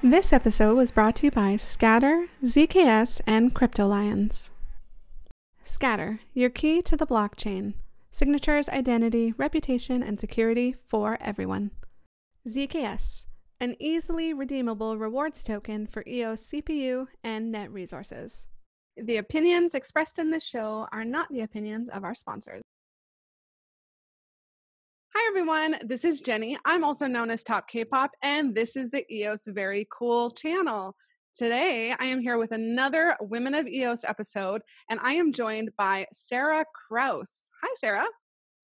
This episode was brought to you by Scatter, ZKS, and Crypto Lions. Scatter, your key to the blockchain. Signatures, identity, reputation, and security for everyone. ZKS, an easily redeemable rewards token for EOS CPU and net resources. The opinions expressed in this show are not the opinions of our sponsors. Hi everyone, this is Jenny. I'm also known as TopKpop, and this is the EOS Very Cool channel. Today, I am here with another Women of EOS episode, and I am joined by Sarah Krause. Hi, Sarah.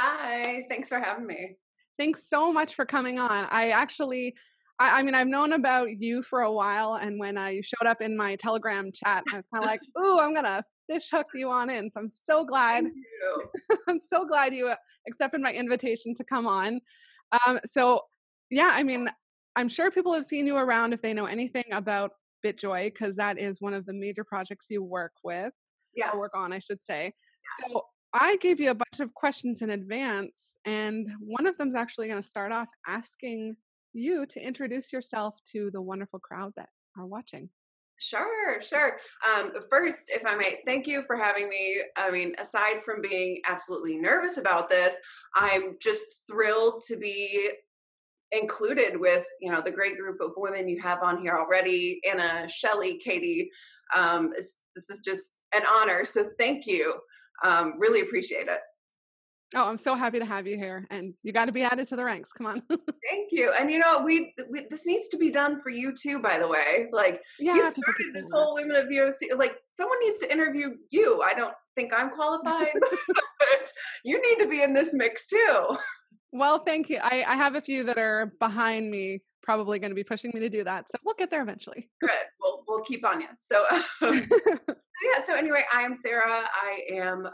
Hi, thanks for having me. Thanks so much for coming on. I've known about you for a while, and when you showed up in my Telegram chat, I was kind of like, ooh, I'm going to fish hook you on in. So I'm so glad. Thank you. I'm so glad you accepted my invitation to come on. I'm sure people have seen you around if they know anything about BitJoy, because that is one of the major projects you work with. Yes. Or work on, I should say. Yes. So I gave you a bunch of questions in advance, and one of them is actually going to start off asking you to introduce yourself to the wonderful crowd that are watching. Sure. First, if I may, thank you for having me. I mean, aside from being absolutely nervous about this, I'm just thrilled to be included with, the great group of women you have on here already. Anna, Shelley, Katie. This is just an honor. So thank you. Really appreciate it. Oh, I'm so happy to have you here, and you got to be added to the ranks. Come on. Thank you. And we this needs to be done for you too, by the way. You started this whole Women of VOC. Someone needs to interview you. I don't think I'm qualified, but you need to be in this mix too. Well, thank you. I have a few that are behind me, probably going to be pushing me to do that. So we'll get there eventually. Good. We'll keep on you. So, So anyway, I am Sarah. I am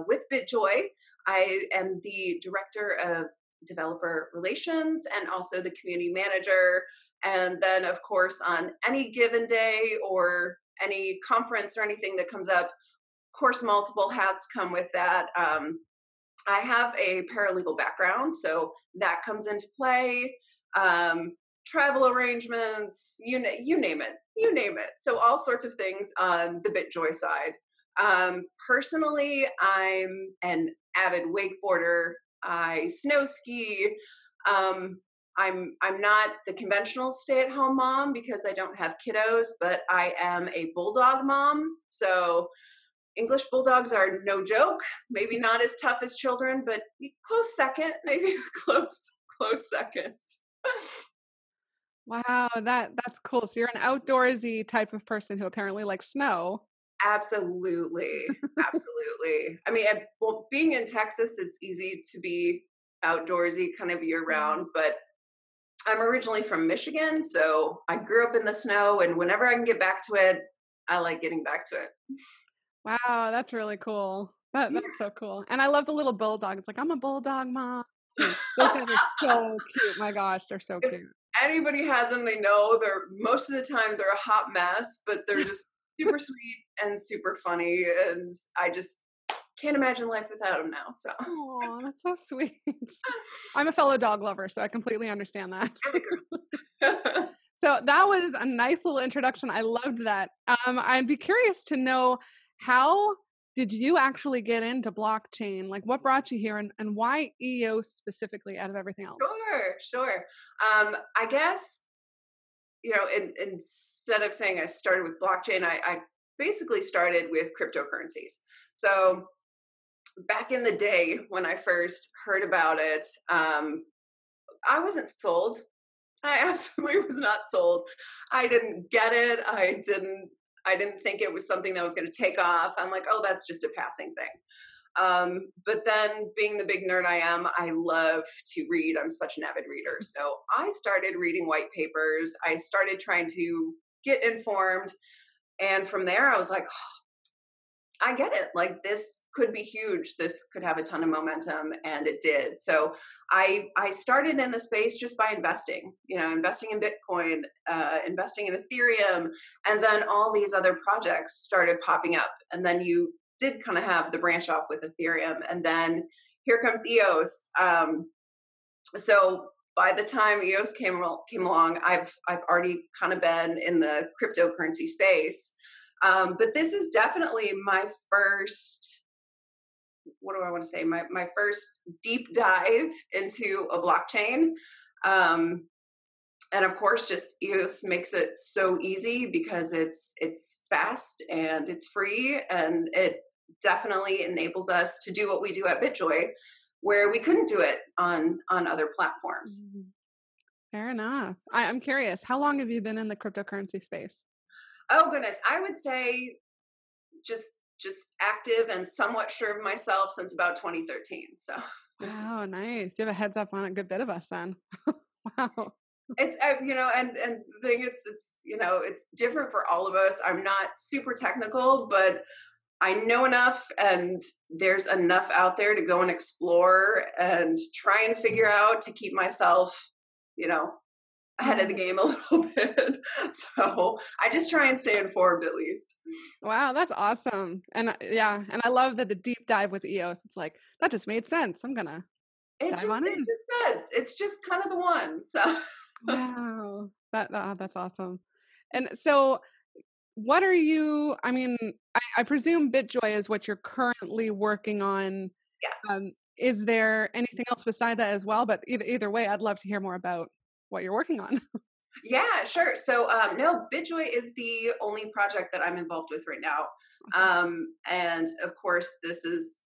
with BitJoy. I am the director of developer relations and also the community manager. And then, of course, on any given day or any conference or anything that comes up, of course, multiple hats come with that. I have a paralegal background, so that comes into play. Travel arrangements, you name it. So all sorts of things on the BitJoy side. Personally, I'm an avid wakeboarder. I snow ski. I'm not the conventional stay-at-home mom because I don't have kiddos, but I am a bulldog mom. So English bulldogs are no joke. Maybe not as tough as children, but close second. Maybe close second. Wow, that's cool. So you're an outdoorsy type of person who apparently likes snow. Absolutely. I mean, being in Texas, it's easy to be outdoorsy kind of year round, but I'm originally from Michigan, so I grew up in the snow, and whenever I can get back to it, I like getting back to it. Wow, that's really cool. That's so cool. And I love the little bulldogs. I'm a bulldog mom. Those guys are so cute. My gosh, they're so cute. Anybody has them, they know most of the time they're a hot mess, but they're just super sweet and super funny, and I just can't imagine life without them now. So, oh, that's so sweet. I'm a fellow dog lover, so I completely understand that. So that was a nice little introduction. I loved that. I'd be curious to know, how did you actually get into blockchain? What brought you here, and why EOS specifically out of everything else? Sure. I guess, instead of saying I started with blockchain, I basically started with cryptocurrencies. So back in the day when I first heard about it, I wasn't sold. I absolutely was not sold. I didn't get it. I didn't think it was something that was going to take off. I'm like, oh, that's just a passing thing. But then, being the big nerd I am, I love to read. I'm such an avid reader. So I started reading white papers. I started trying to get informed. And from there, I was like, oh, I get it. This could be huge. This could have a ton of momentum. And it did. So I started in the space just by investing in Bitcoin, investing in Ethereum, and then all these other projects started popping up. And then you did kind of have the branch off with Ethereum. And then here comes EOS. So by the time EOS came along, I've already kind of been in the cryptocurrency space. But this is definitely my first, what do I want to say? My first deep dive into a blockchain. Um, and of course, just EOS makes it so easy because it's fast and it's free, and it definitely enables us to do what we do at BitJoy, where we couldn't do it on other platforms. Fair enough. I'm curious, how long have you been in the cryptocurrency space? Oh goodness, I would say just active and somewhat sure of myself since about 2013. So Oh, nice. You have a heads up on a good bit of us then. Wow. it's and the thing, it's it's different for all of us. I'm not super technical, but I know enough, and there's enough out there to go and explore and try and figure out to keep myself, ahead of the game a little bit. So I just try and stay informed at least. Wow, that's awesome. And yeah, and I love that the deep dive with EOS. It's like, that just made sense. I'm gonna dive on It in. just does. It's just kind of the one. So Wow. That's awesome. And so what are you, I mean, I presume BitJoy is what you're currently working on. yes. Is there anything else beside that as well? But either way, I'd love to hear more about what you're working on. Yeah, sure. So, no, BitJoy is the only project that I'm involved with right now. And of course, this is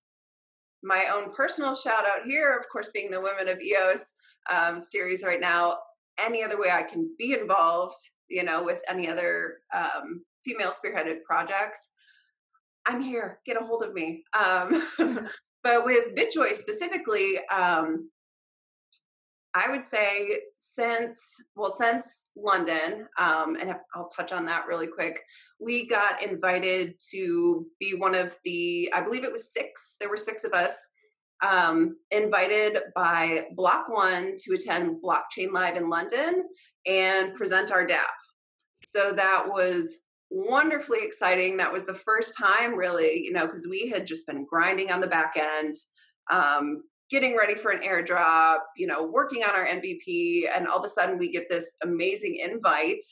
my own personal shout out here, of course, being the Women of EOS series right now. Any other way I can be involved, with any other female spearheaded projects, I'm here. Get a hold of me. But with BitJoy specifically, I would say since London, and I'll touch on that really quick, we got invited to be one of the, I believe it was six, there were six of us, invited by Block One to attend Blockchain Live in London and present our DApp. So that was wonderfully exciting. That was the first time really, because we had just been grinding on the back end, getting ready for an airdrop, working on our MVP, and all of a sudden we get this amazing invite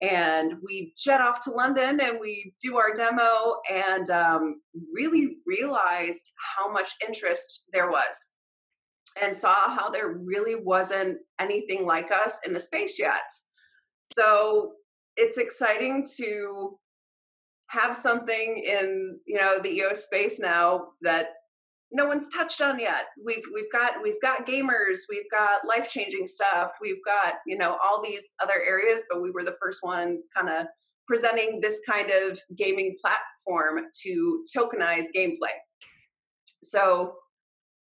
and we jet off to London and we do our demo, and really realized how much interest there was, and saw how there really wasn't anything like us in the space yet. So it's exciting to have something in, the EOS space now that no one's touched on yet. We've got gamers, we've got life-changing stuff, we've got, all these other areas, but we were the first ones kind of presenting this kind of gaming platform to tokenize gameplay. So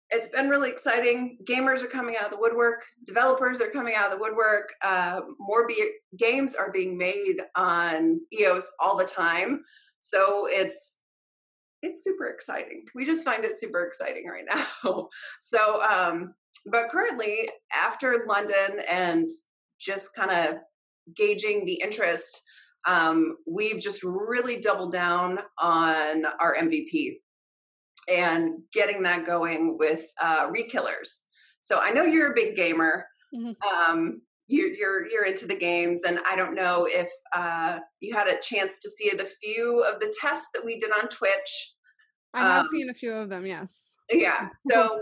it's been really exciting. Gamers are coming out of the woodwork, developers are coming out of the woodwork, more games are being made on EOS all the time. So it's super exciting. We just find it super exciting right now. So, but currently, after London and just kind of gauging the interest, we've just really doubled down on our MVP and getting that going with Rekillers. So I know you're a big gamer. Mm-hmm. You're into the games, and I don't know if you had a chance to see the few of the tests that we did on Twitch. I have seen a few of them, yes. Yeah, so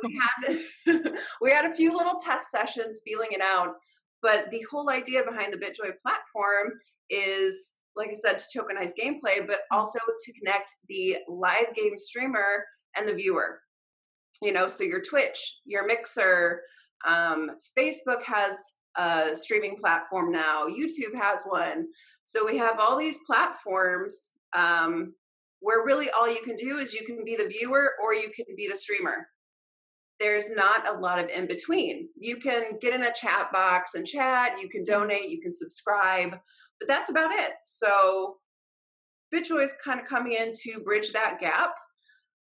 we had a few little test sessions feeling it out, but the whole idea behind the BitJoy platform is, like I said, to tokenize gameplay, but also to connect the live game streamer and the viewer. So your Twitch, your Mixer, Facebook has a streaming platform now, YouTube has one. So we have all these platforms where really all you can do is you can be the viewer or you can be the streamer. There's not a lot of in between. You can get in a chat box and chat, you can donate, you can subscribe, but that's about it. So BitJoy is kind of coming in to bridge that gap.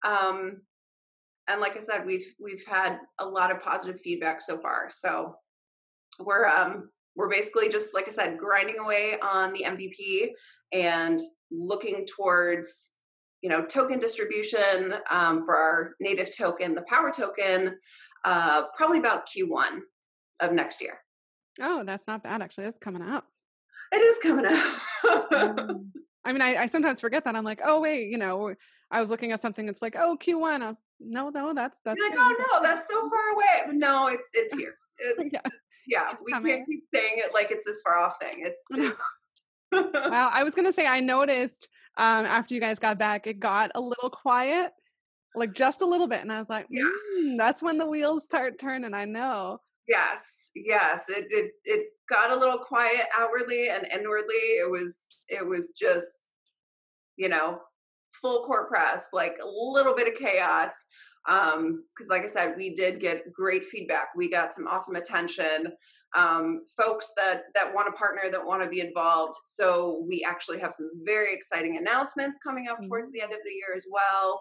And like I said, we've had a lot of positive feedback so far. So we're basically just, like I said, grinding away on the MVP and looking towards, token distribution for our native token, the Power token, probably about Q1 of next year. Oh, that's not bad actually. That's coming up. It is coming up. Mm. I mean, I sometimes forget that. I'm like, oh wait, I was looking at something. It's like, oh, Q1. I was no, that's You're like, soon. oh no, that's so far away. But no, it's here. It's Yeah, yeah. it's We can't coming. keep saying it like it's this far off thing. It's not. Wow, I was gonna say I noticed after you guys got back, it got a little quiet, like just a little bit, and I was like, Yeah. that's when the wheels start turning. I know. Yes, yes. It got a little quiet outwardly and inwardly. It was just, you know, full court press, like a little bit of chaos. Because like I said, we did get great feedback. We got some awesome attention. Folks that want to partner, that want to be involved. So we actually have some very exciting announcements coming up towards Mhm. the end of the year as well.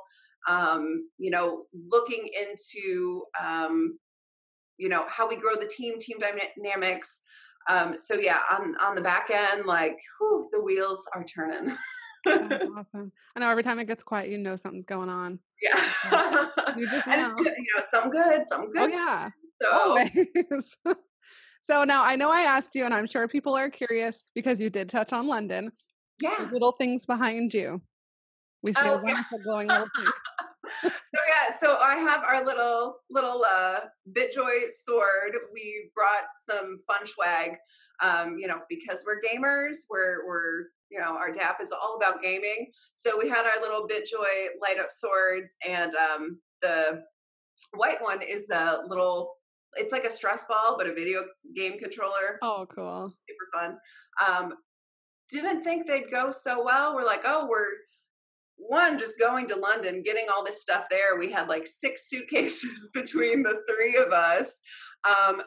Looking into how we grow the team dynamics. So yeah, on the back end, like, whew, the wheels are turning. That's awesome. I know every time it gets quiet, something's going on. Yeah. So, you just And it's know. good, some good, some Oh good. yeah, So always. So now I know I asked you, and I'm sure people are curious because you did touch on London. The yeah. little things behind you. We see a Oh yeah. wonderful glowing little thing. So I have our little BitJoy sword. We brought some fun swag, because we're gamers. Our DAP is all about gaming. So we had our little BitJoy light up swords, and the white one is a little. It's like a stress ball, but a video game controller. Oh, cool. Super fun. Um, didn't think they'd go so well. We're like, oh, we're one, just going to London, getting all this stuff there. We had like 6 suitcases between the three of us. Um,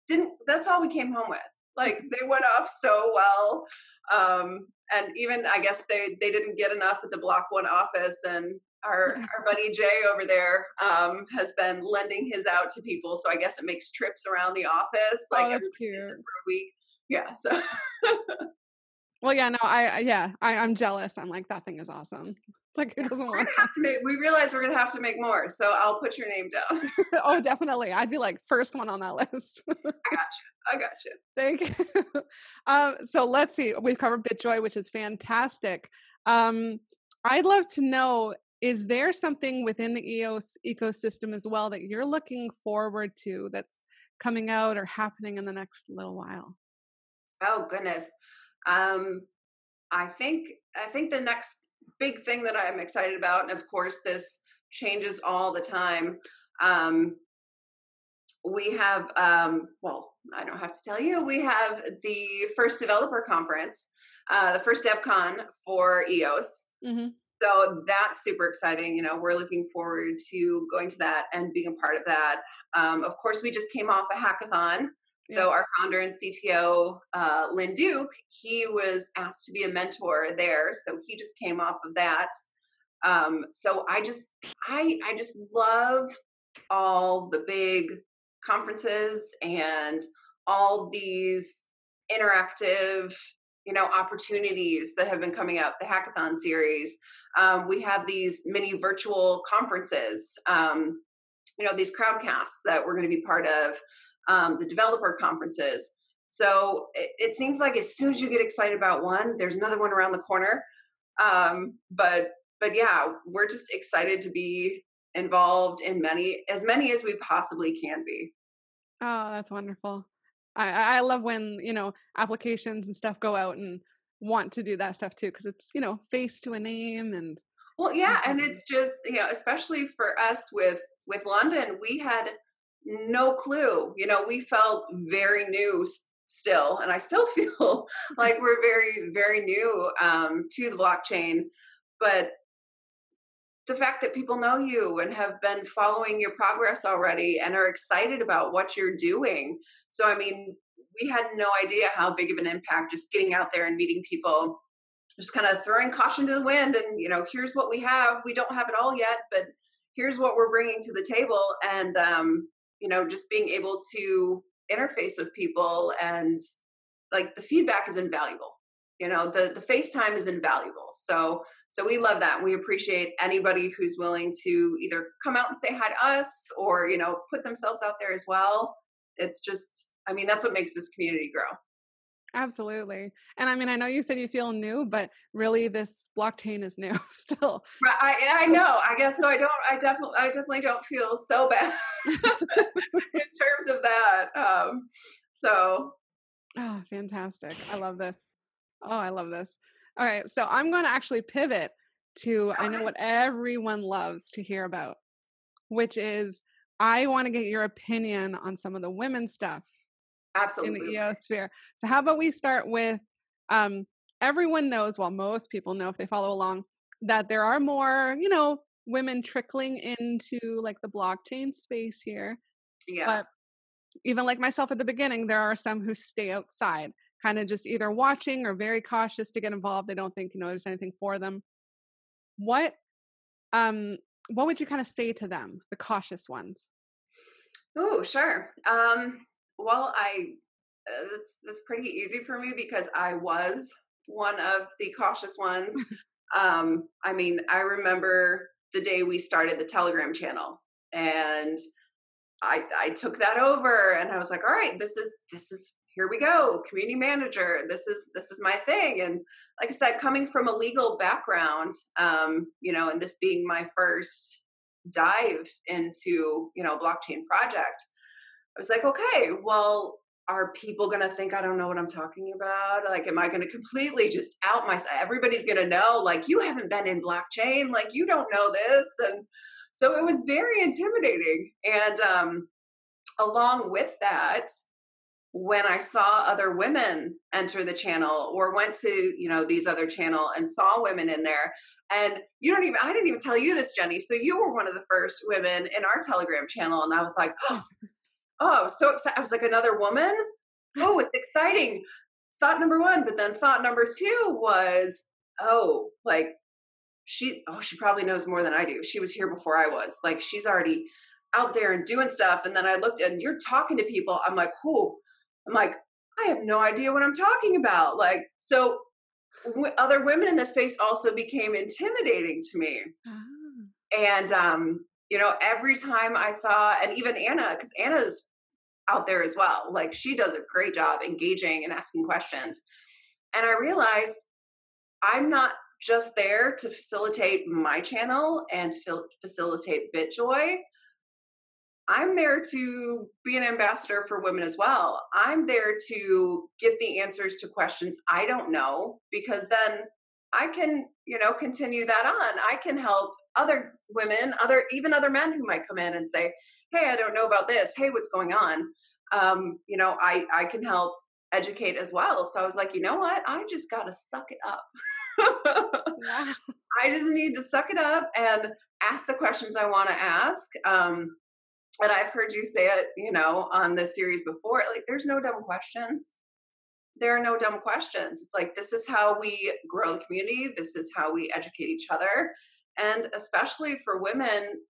didn't That's all we came home with. Like, they went off so well. And even, I guess, they didn't get enough at the Block One office, and our buddy Jay over there has been lending his out to people. So I guess it makes trips around the office. Like, Oh, that's everybody gets it cute. for a week. Yeah. So Well, yeah, no, I'm jealous. I'm like, that thing is awesome. It's like, who doesn't we're want gonna have to make. We realize we're gonna have to make more. So I'll put your name down. that? Oh, definitely. I'd be like first one on that list. I got you. Thank you. So let's see. We've covered BitJoy, which is fantastic. Um, I'd love to know, is there something within the EOS ecosystem as well that you're looking forward to that's coming out or happening in the next little while? Oh goodness. Um, I think the next big thing that I'm excited about, and of course this changes all the time. Um, we have, well, I don't have to tell you, we have the first developer conference, the first DevCon for EOS. Hmm. So that's super exciting. We're looking forward to going to that and being a part of that. Of course, we just came off a hackathon. Yeah. So our founder and CTO, Lynn Duke, he was asked to be a mentor there. So he just came off of that. So I just love all the big conferences and all these interactive opportunities that have been coming up, the hackathon series. We have these mini virtual conferences, these crowdcasts that we're going to be part of, the developer conferences. So it seems like as soon as you get excited about one, there's another one around the corner. But yeah, we're just excited to be involved in as many as we possibly can be. Oh, that's wonderful. I love when, applications and stuff go out and want to do that stuff too, because it's, face to a name and Well, yeah, and Mhm. it's just, especially for us with London, we had no clue. We felt very new still, and I still feel like we're very, very new to the blockchain. But the fact that people know you and have been following your progress already and are excited about what you're doing. So, I mean, we had no idea how big of an impact just getting out there and meeting people, just kind of throwing caution to the wind. And, here's what we have. We don't have it all yet, but here's what we're bringing to the table. And, just being able to interface with people, and like, the feedback is invaluable. The FaceTime is invaluable. So we love that. We appreciate anybody who's willing to either come out and say hi to us, or put themselves out there as well. It's just I mean, that's what makes this community grow. Absolutely. And I mean, I know you said you feel new, but really this blockchain is new still. Right, I know. I guess so. I definitely don't feel so bad in terms of that. So Oh, fantastic. I love this. Oh, I love this. All right. So I'm going to actually pivot to, I know what everyone loves to hear about, which is I want to get your opinion on some of the women stuff in the absolutely. EOS sphere. So how about we start with everyone knows, well, most people know if they follow along, that there are more, women trickling into like the blockchain space here. Yeah. But even like myself at the beginning, there are some who stay outside, kind of just either watching or very cautious to get involved. They don't think, there's anything for them. What um what would you kind of say to them, the cautious ones? Oh, sure. Well, that's pretty easy for me because I was one of the cautious ones. I mean, I remember the day we started the Telegram channel, and I took that over, and I was like, all right, this is here we go, community manager. This is my thing. And like I said, coming from a legal background, and this being my first dive into a blockchain project, I was like, okay, well, are people going to think I don't know what I'm talking about? Like, am I going to completely just out myself? Everybody's going to know, like, you haven't been in blockchain, like, you don't know this. And so it was very intimidating. And along with that, when I saw other women enter the channel or went to, these other channel and saw women in there, and I didn't even tell you this, Jenny. So you were one of the first women in our Telegram channel. And I was like, oh, I was so excited. I was like, another woman? Oh, it's exciting. Thought number one. But then thought number two was, oh, like she probably knows more than I do. She was here before I was. Like, she's already out there and doing stuff. And then I looked and you're talking to people. I'm like, who? I'm like, I have no idea what I'm talking about. Like, so other women in this space also became intimidating to me. And, every time I saw, and even Anna, because Anna's out there as well, like she does a great job engaging and asking questions. And I realized I'm not just there to facilitate my channel and to facilitate BitJoy. I'm there to be an ambassador for women as well. I'm there to get the answers to questions I don't know, because then I can, continue that on. I can help other women, even other men who might come in and say, hey, I don't know about this. Hey, what's going on? I can help educate as well. So I was like, you know what? I just got to suck it up. Wow. I just need to suck it up and ask the questions I want to ask. And I've heard you say it, on this series before, like, there's no dumb questions. There are no dumb questions. It's like, this is how we grow the community. This is how we educate each other. And especially for women,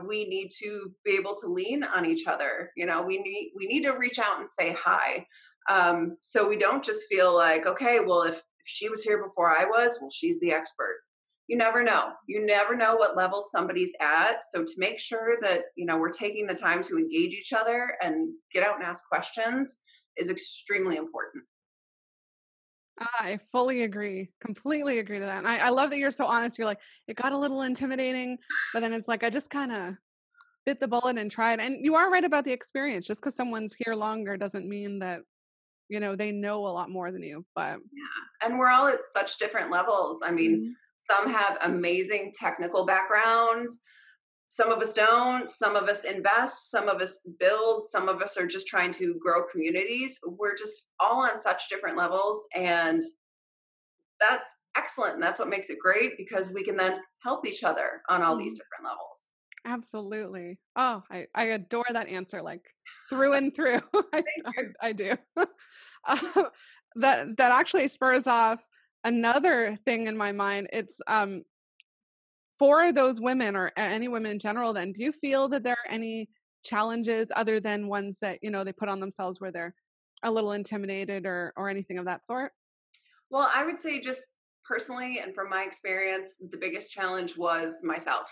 we need to be able to lean on each other. We need to reach out and say hi. So we don't just feel like, okay, well, if she was here before I was, well, she's the expert. You never know. You never know what level somebody's at. So to make sure that, we're taking the time to engage each other and get out and ask questions is extremely important. I fully agree. Completely agree to that. And I love that you're so honest. You're like, it got a little intimidating, but then it's like, I just kind of bit the bullet and tried. And you are right about the experience. Just because someone's here longer doesn't mean that, they know a lot more than you. But yeah. And we're all at such different levels. I mean, some have amazing technical backgrounds. Some of us don't. Some of us invest. Some of us build. Some of us are just trying to grow communities. We're just all on such different levels. And that's excellent. And that's what makes it great, because we can then help each other on all these different levels. Absolutely. Oh, I adore that answer, like through and through. I do. That actually spurs off another thing in my mind. It's for those women or any women in general. Then, do you feel that there are any challenges other than ones that they put on themselves where they're a little intimidated or anything of that sort? Well, I would say, just personally and from my experience, the biggest challenge was myself.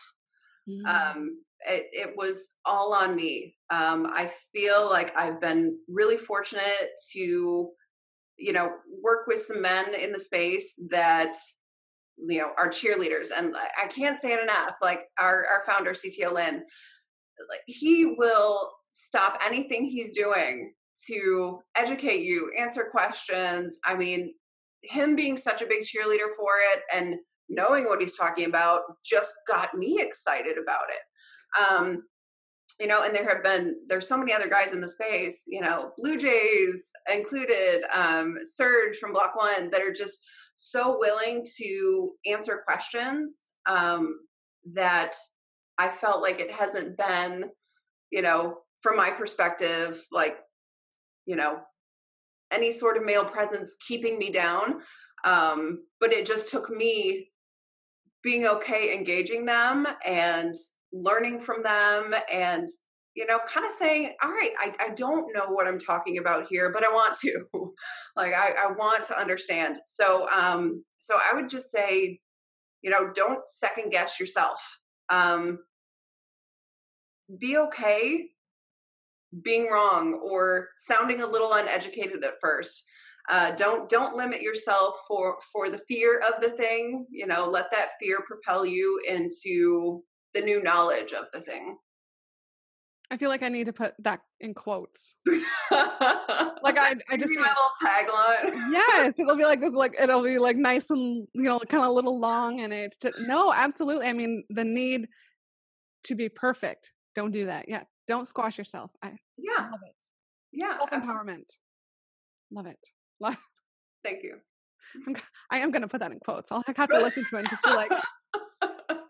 It was all on me. I feel like I've been really fortunate to, work with some men in the space that, are cheerleaders. And I can't say it enough. Like our founder, CTO Lynn, like he will stop anything he's doing to educate you, answer questions. I mean, him being such a big cheerleader for it and knowing what he's talking about just got me excited about it. And there's so many other guys in the space, Blue Jays included, Surge from Block One, that are just so willing to answer questions, that I felt like it hasn't been, from my perspective, like, any sort of male presence keeping me down. But it just took me being okay engaging them and learning from them and, kind of saying, all right, I don't know what I'm talking about here, but I want to. Like, I want to understand. So I would just say, don't second guess yourself. Be okay being wrong or sounding a little uneducated at first. Don't limit yourself for the fear of the thing. Let that fear propel you into the new knowledge of the thing. I feel like I need to put that in quotes. Like I just my little tagline. Yes, it'll be like this. Like it'll be like nice and kind of a little long, and it's just, no, absolutely. I mean, the need to be perfect. Don't do that. Yeah, don't squash yourself. I love it. Yeah, self-empowerment. Love it. Thank you. I am going to put that in quotes. I'll have to listen to it and just be like,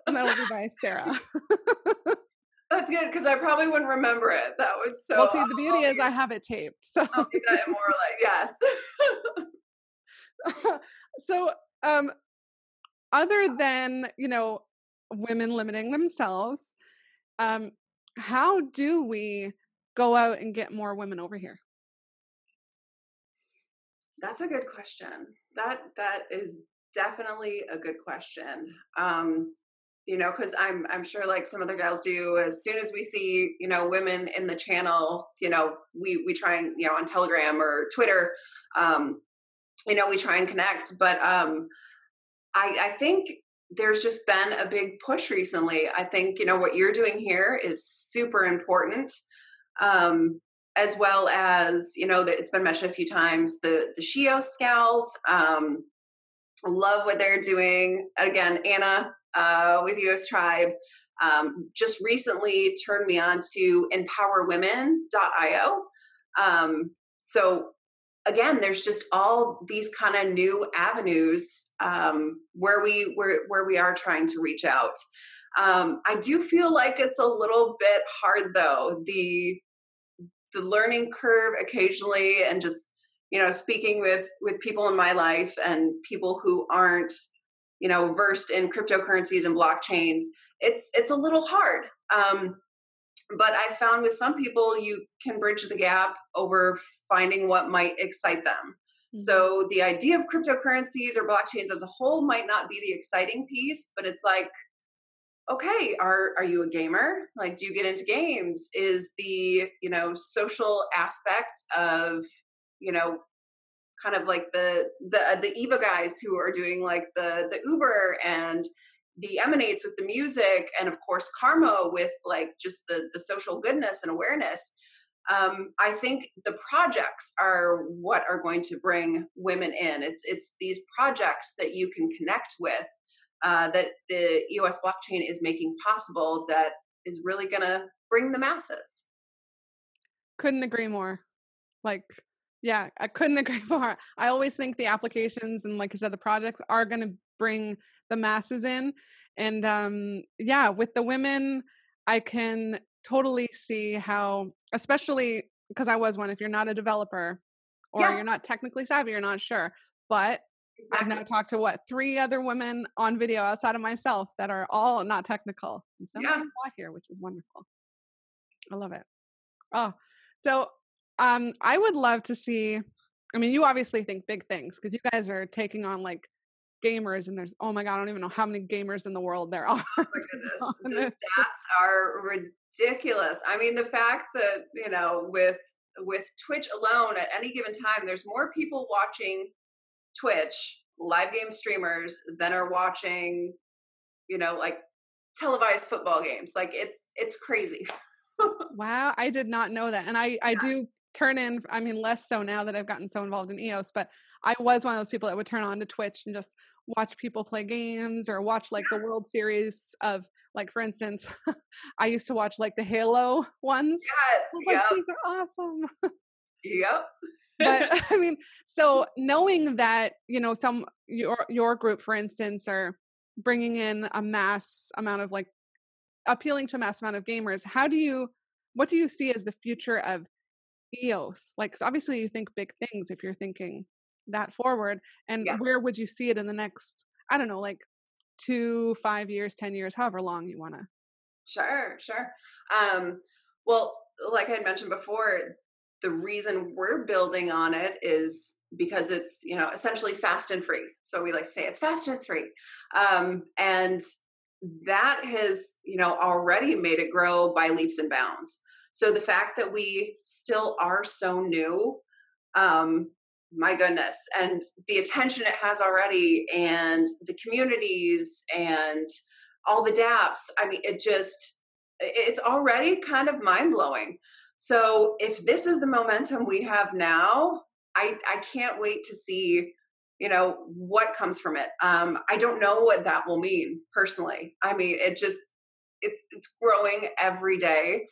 and that'll be by Sarah. That's good, because I probably wouldn't remember it. That would so. Well, see, the beauty is I have it taped, so I'll do that more like yes. So, other than women limiting themselves, how do we go out and get more women over here? That's a good question. That is definitely a good question. Because I'm sure, like some other gals do, as soon as we see, women in the channel, we try and, on Telegram or Twitter, we try and connect. But I think there's just been a big push recently. I think, what you're doing here is super important. As well as, that it's been mentioned a few times, the EOS gals, love what they're doing. Again, Anna, with EOS Tribe, just recently turned me on to empowerwomen.io. So again, there's just all these kind of new avenues, where we are trying to reach out. I do feel like it's a little bit hard though, the learning curve occasionally, and just, speaking with people in my life and people who aren't, versed in cryptocurrencies and blockchains, it's a little hard. But I found with some people, you can bridge the gap over finding what might excite them. Mm-hmm. So the idea of cryptocurrencies or blockchains as a whole might not be the exciting piece, but it's like, okay, are you a gamer? Like, do you get into games? Is the, social aspect of, kind of like the Eva guys who are doing like the Uber, and the Emanates with the music, and of course Karma with like just the social goodness and awareness. I think the projects are what are going to bring women in. It's these projects that you can connect with, that the EOS blockchain is making possible, that is really going to bring the masses. Couldn't agree more. Like, yeah, I couldn't agree more. I always think the applications and, like I said, the projects are going to bring the masses in. And with the women, I can totally see how, especially because I was one, if you're not a developer or you're not technically savvy, you're not sure. But exactly. I've now talked to 3 other women on video outside of myself that are all not technical. And some of them got here, which is wonderful. I love it. Oh, so I would love to see, I mean, you obviously think big things because you guys are taking on like gamers, and there's, oh my God, I don't even know how many gamers in the world there are. Oh my goodness, the stats are ridiculous. I mean, the fact that, you know, with Twitch alone, at any given time, there's more people watching Twitch live game streamers than are watching, you know, like televised football games. Like it's crazy. Wow, I did not know that. And I do turn in, I mean, less so now that I've gotten so involved in EOS, but I was one of those people that would turn on to Twitch and just watch people play games or watch like the World Series of, like, for instance, I used to watch like the Halo ones. Yes, I was like, these are awesome. Yep. But I mean, so knowing that, you know, your group, for instance, are bringing in a mass amount of, like, appealing to a mass amount of gamers, what do you see as the future of EOS? Like, 'cause obviously you think big things if you're thinking that forward, and Yes. where would you see it in the next, I don't know, like 2, 5 years, 10 years, however long you want to? Sure, sure. Well, like I had mentioned before, the reason we're building on it is because it's, you know, essentially fast and free. So we like to say it's fast and it's free. And that has, you know, already made it grow by leaps and bounds. So the fact that we still are so new, um, my goodness, and the attention it has already, and the communities, and all the dApps. I mean, it's already kind of mind blowing. So if this is the momentum we have now, I can't wait to see, you know, what comes from it. I don't know what that will mean personally. I mean, it's growing every day.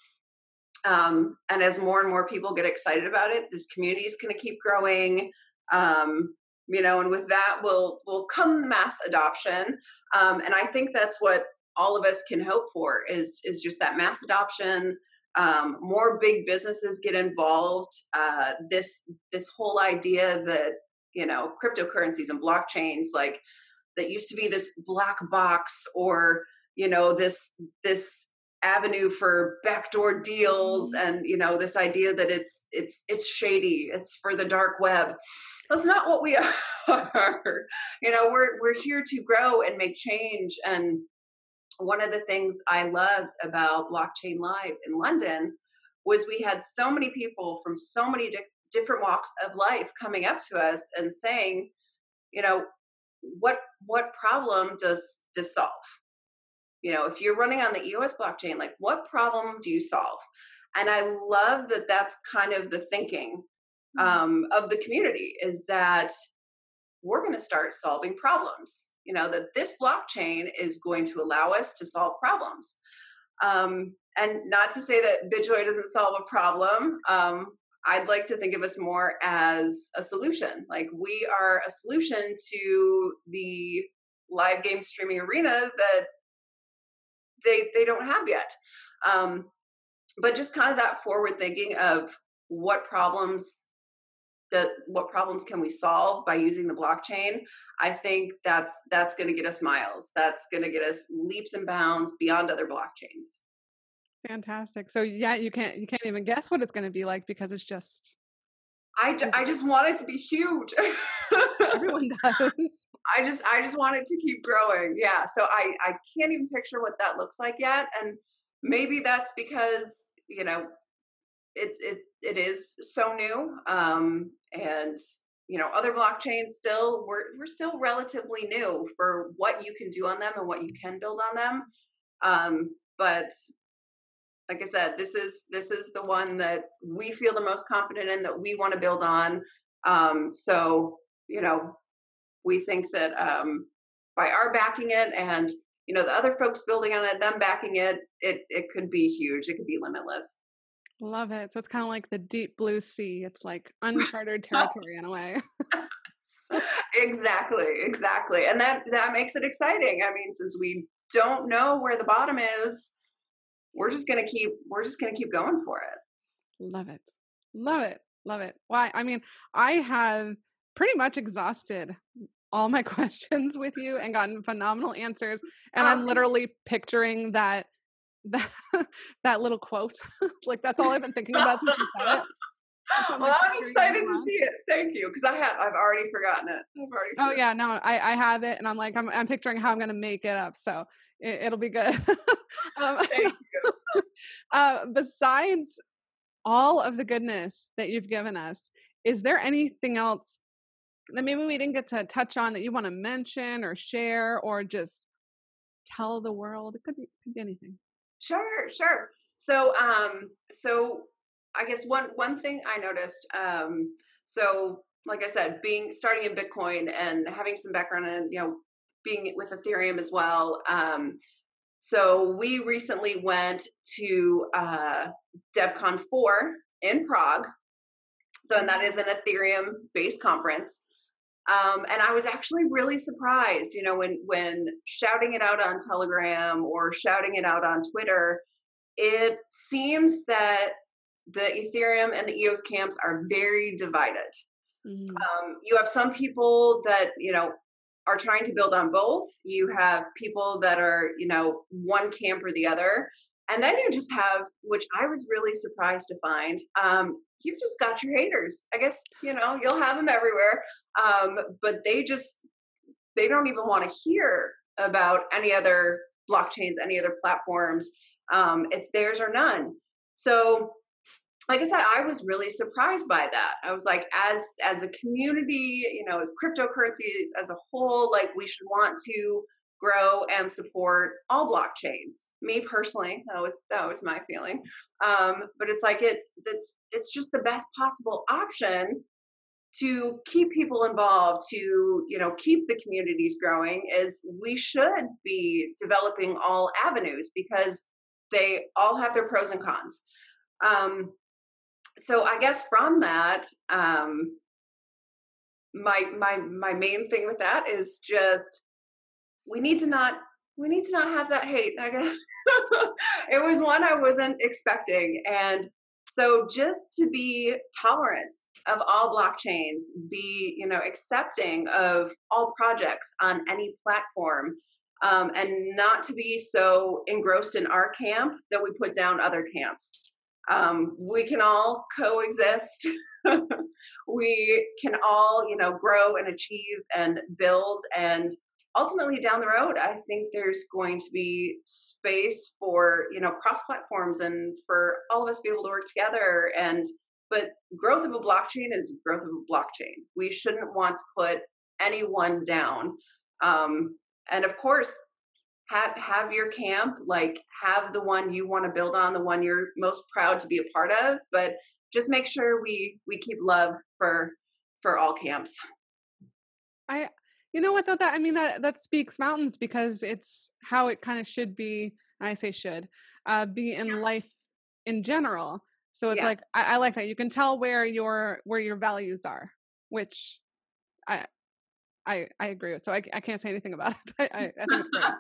And as more and more people get excited about it, this community is going to keep growing. You know, and with that will come mass adoption. And I think that's what all of us can hope for is just that mass adoption. More big businesses get involved. This whole idea that, you know, cryptocurrencies and blockchains, like, that used to be this black box, or, you know, this avenue for backdoor deals, and, you know, this idea that it's shady, it's for the dark web. That's not what we are. You know, we're here to grow and make change. And one of the things I loved about Blockchain Live in London was we had so many people from so many different walks of life coming up to us and saying, you know, what problem does this solve? You know, if you're running on the EOS blockchain, like, what problem do you solve? And I love that that's kind of the thinking of the community, is that we're going to start solving problems. You know, that this blockchain is going to allow us to solve problems. And not to say that BitJoy doesn't solve a problem. I'd like to think of us more as a solution. Like, we are a solution to the live game streaming arena that they don't have yet. But just kind of that forward thinking of what problems can we solve by using the blockchain. I think that's going to get us miles. That's going to get us leaps and bounds beyond other blockchains. Fantastic. So yeah, you can't even guess what it's going to be like, because it's just, I just want it to be huge. everyone does. I just want it to keep growing. Yeah. So I can't even picture what that looks like yet. And maybe that's because, you know, it is so new. And, you know, other blockchains still, we're still relatively new for what you can do on them and what you can build on them. But like I said, this is the one that we feel the most confident in, that we want to build on. So, you know, we think that by our backing it, and, you know, the other folks building on it, them backing it, it could be huge. It could be limitless. Love it. So it's kind of like the deep blue sea. It's like uncharted territory in a way. Exactly. And that makes it exciting. I mean, since we don't know where the bottom is, we're just gonna keep going for it. Love it. Why? I mean, I have pretty much exhausted all my questions with you and gotten phenomenal answers. And I'm literally picturing that little quote. Like, that's all I've been thinking about since you said it. Well, I'm excited to see it. Thank you, because I've already forgotten it. Oh yeah, no, I have it, and I'm like I'm picturing how I'm gonna make it up, so it'll be good. um, Thank you. Besides all of the goodness that you've given us, is there anything else that maybe we didn't get to touch on that you want to mention or share or just tell the world? It could be anything. Sure, sure. So I guess one thing I noticed, so like I said, being starting in Bitcoin and having some background in, being with Ethereum as well. So we recently went to DevCon 4 in Prague. So, and that is an Ethereum based conference. And I was actually really surprised, when shouting it out on Telegram or shouting it out on Twitter, it seems that the Ethereum and the EOS camps are very divided. Mm. You have some people that, are trying to build on both. You have people that are, one camp or the other. And then you just have, which I was really surprised to find, you've just got your haters. I guess, you'll have them everywhere. But they don't even want to hear about any other blockchains, any other platforms. It's theirs or none. So, like I said, I was really surprised by that. I was like, as a community, as cryptocurrencies as a whole, like we should want to grow and support all blockchains. Me personally, that was my feeling. But it's like it's just the best possible option to keep people involved, to keep the communities growing. Is we should be developing all avenues because they all have their pros and cons. So I guess from that, my main thing with that is just we need to not have that hate. I guess it was one I wasn't expecting, and so just to be tolerant of all blockchains, be accepting of all projects on any platform, and not to be so engrossed in our camp that we put down other camps. We can all coexist. We can all, grow and achieve and build. And ultimately down the road, I think there's going to be space for, cross platforms and for all of us to be able to work together. But growth of a blockchain is growth of a blockchain. We shouldn't want to put anyone down. And of course, have your camp, like have the one you want to build on, the one you're most proud to be a part of, but just make sure we keep love for all camps. You know what though, that speaks mountains because it's how it kind of should be. I say should be in life in general. So it's like I like that you can tell where your values are, which I agree with. So I can't say anything about it. I think it's great.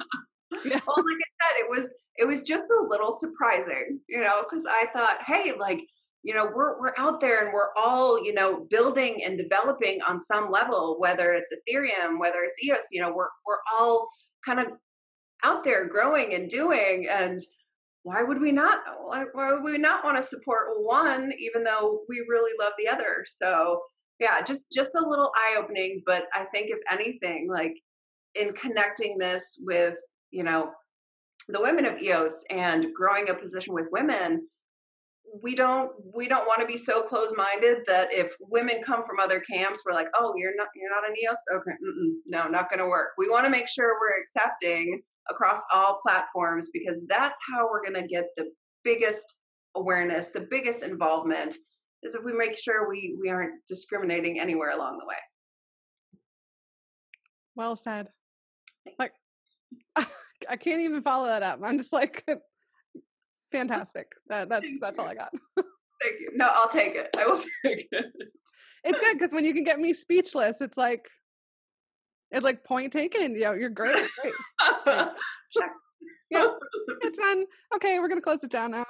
Yeah. Well, like I said, it was just a little surprising, because I thought, hey, like, we're out there and we're all, building and developing on some level, whether it's Ethereum, whether it's EOS, we're all kind of out there growing and doing. And why would we not want to support one, even though we really love the other? So yeah, just a little eye opening. But I think if anything, like in connecting this with, the women of EOS and growing a position with women, we don't want to be so close-minded that if women come from other camps, we're like, oh, you're not an EOS? Okay, no, not going to work. We want to make sure we're accepting across all platforms because that's how we're going to get the biggest awareness, the biggest involvement, is if we make sure we aren't discriminating anywhere along the way. Well said. Like, I can't even follow that up. I'm just like, fantastic. That's all I got. Thank you. No, I'll take it. I will take it. It's good because when you can get me speechless, it's like point taken. You're great. Check. Yeah, it's done. Okay, we're gonna close it down now.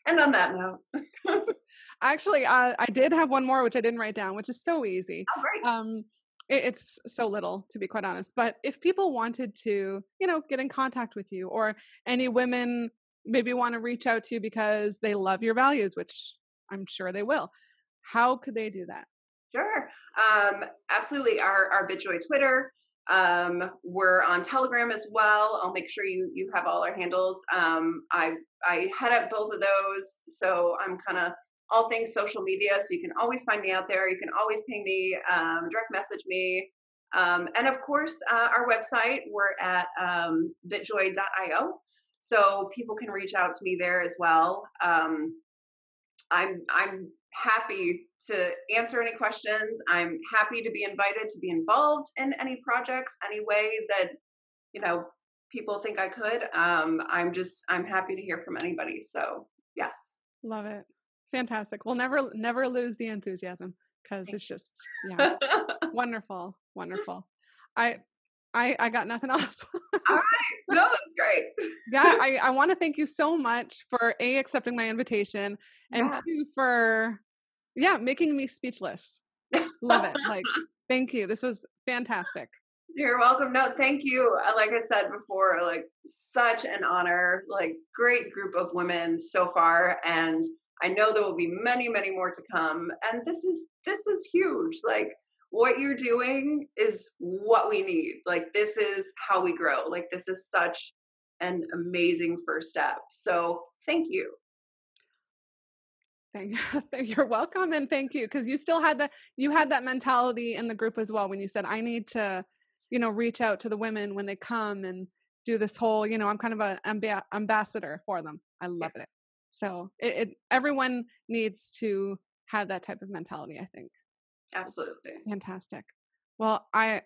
And on that note, actually, I did have one more which I didn't write down, which is so easy. Oh, great. It's so little, to be quite honest. But if people wanted to, get in contact with you, or any women maybe want to reach out to you because they love your values, which I'm sure they will. How could they do that? Sure. Absolutely. Our BitJoy Twitter. We're on Telegram as well. I'll make sure you have all our handles. I head up both of those, so I'm kind of all things social media. So you can always find me out there. You can always ping me, direct message me, and of course our website. We're at bitjoy.io, so people can reach out to me there as well. I'm happy to answer any questions. I'm happy to be invited to be involved in any projects, any way that, people think I could. I'm happy to hear from anybody. So yes. Love it. Fantastic. We'll never lose the enthusiasm, because it's just, yeah, wonderful. Wonderful. I got nothing else. All right. No, that's great. Yeah. I want to thank you so much for accepting my invitation, and two, for making me speechless. Love it. Like, thank you. This was fantastic. You're welcome. No, thank you. Like I said before, like, such an honor, like, great group of women so far. And I know there will be many, many more to come. And this is huge. Like, what you're doing is what we need. Like, this is how we grow. Like, this is such an amazing first step. So thank you. You're welcome. And thank you. Because you still had that mentality in the group as well, when you said, I need to, reach out to the women when they come and do this whole, I'm kind of an ambassador for them. I love it. So everyone needs to have that type of mentality, I think. Absolutely. Fantastic. Well, I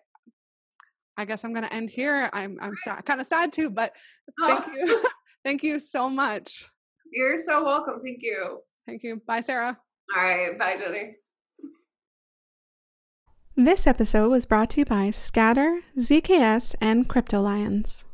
guess I'm going to end here. I'm kind of sad too, but thank you. Thank you so much. You're so welcome. Thank you. Thank you. Bye, Sarah. All right. Bye, Jenny. This episode was brought to you by Scatter, ZKS, and Crypto Lions.